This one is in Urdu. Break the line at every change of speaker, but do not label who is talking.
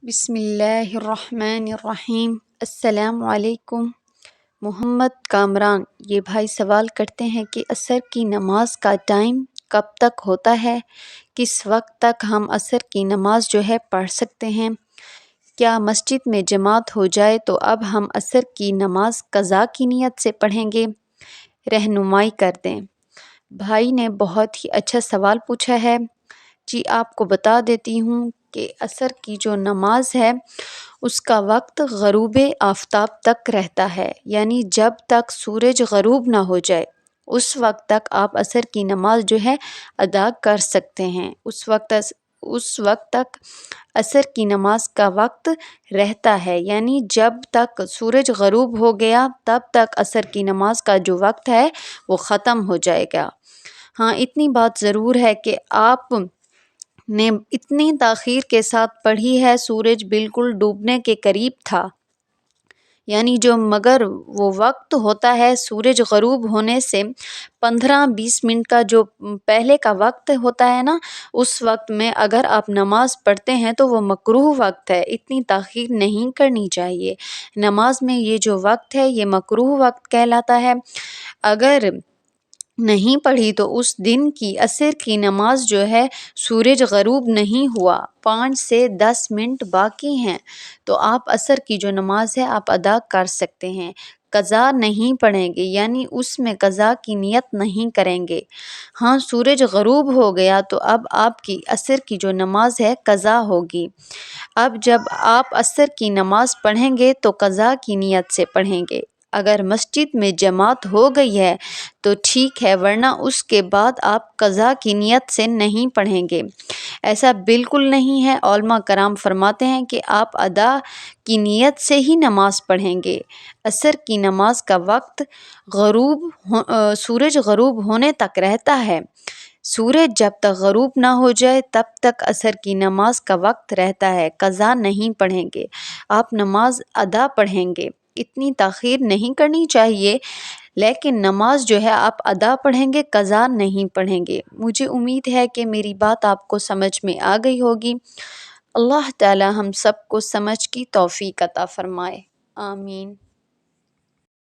بسم اللہ الرحمن الرحیم۔ السلام علیکم۔ محمد کامران یہ بھائی سوال کرتے ہیں کہ عصر کی نماز کا ٹائم کب تک ہوتا ہے؟ کس وقت تک ہم عصر کی نماز جو ہے پڑھ سکتے ہیں؟ کیا مسجد میں جماعت ہو جائے تو اب ہم عصر کی نماز قضا کی نیت سے پڑھیں گے؟ رہنمائی کر دیں۔ بھائی نے بہت ہی اچھا سوال پوچھا ہے۔ جی آپ کو بتا دیتی ہوں کہ عصر کی جو نماز ہے اس کا وقت غروب آفتاب تک رہتا ہے، یعنی جب تک سورج غروب نہ ہو جائے اس وقت تک آپ عصر کی نماز جو ہے ادا کر سکتے ہیں۔ اس وقت تک عصر کی نماز کا وقت رہتا ہے، یعنی جب تک سورج غروب ہو گیا تب تک عصر کی نماز کا جو وقت ہے وہ ختم ہو جائے گا۔ ہاں اتنی بات ضرور ہے کہ آپ نے اتنی تاخیر کے ساتھ پڑھی ہے، سورج بالکل ڈوبنے کے قریب تھا، یعنی جو مگر وہ وقت ہوتا ہے سورج غروب ہونے سے 15-20 منٹ کا جو پہلے کا وقت ہوتا ہے نا، اس وقت میں اگر آپ نماز پڑھتے ہیں تو وہ مکروہ وقت ہے، اتنی تاخیر نہیں کرنی چاہیے۔ نماز میں یہ جو وقت ہے یہ مکروہ وقت کہلاتا ہے۔ اگر نہیں پڑھی تو اس دن کی عصر کی نماز جو ہے سورج غروب نہیں ہوا، 5 سے 10 منٹ باقی ہیں تو آپ عصر کی جو نماز ہے آپ ادا کر سکتے ہیں، قضا نہیں پڑھیں گے، یعنی اس میں قضا کی نیت نہیں کریں گے۔ ہاں سورج غروب ہو گیا تو اب آپ کی عصر کی جو نماز ہے قضا ہوگی۔ اب جب آپ عصر کی نماز پڑھیں گے تو قضا کی نیت سے پڑھیں گے۔ اگر مسجد میں جماعت ہو گئی ہے تو ٹھیک ہے، ورنہ اس کے بعد آپ قضا کی نیت سے نہیں پڑھیں گے۔ ایسا بالکل نہیں ہے، علماء کرام فرماتے ہیں کہ آپ ادا کی نیت سے ہی نماز پڑھیں گے۔ عصر کی نماز کا وقت سورج غروب ہونے تک رہتا ہے۔ سورج جب تک غروب نہ ہو جائے تب تک عصر کی نماز کا وقت رہتا ہے، قضا نہیں پڑھیں گے، آپ نماز ادا پڑھیں گے۔ اتنی تاخیر نہیں کرنی چاہیے، لیکن نماز جو ہے آپ ادا پڑھیں گے، قضا نہیں پڑھیں گے۔ مجھے امید ہے کہ میری بات آپ کو سمجھ میں آ گئی ہوگی۔ اللہ تعالی ہم سب کو سمجھ کی توفیق عطا فرمائے، آمین۔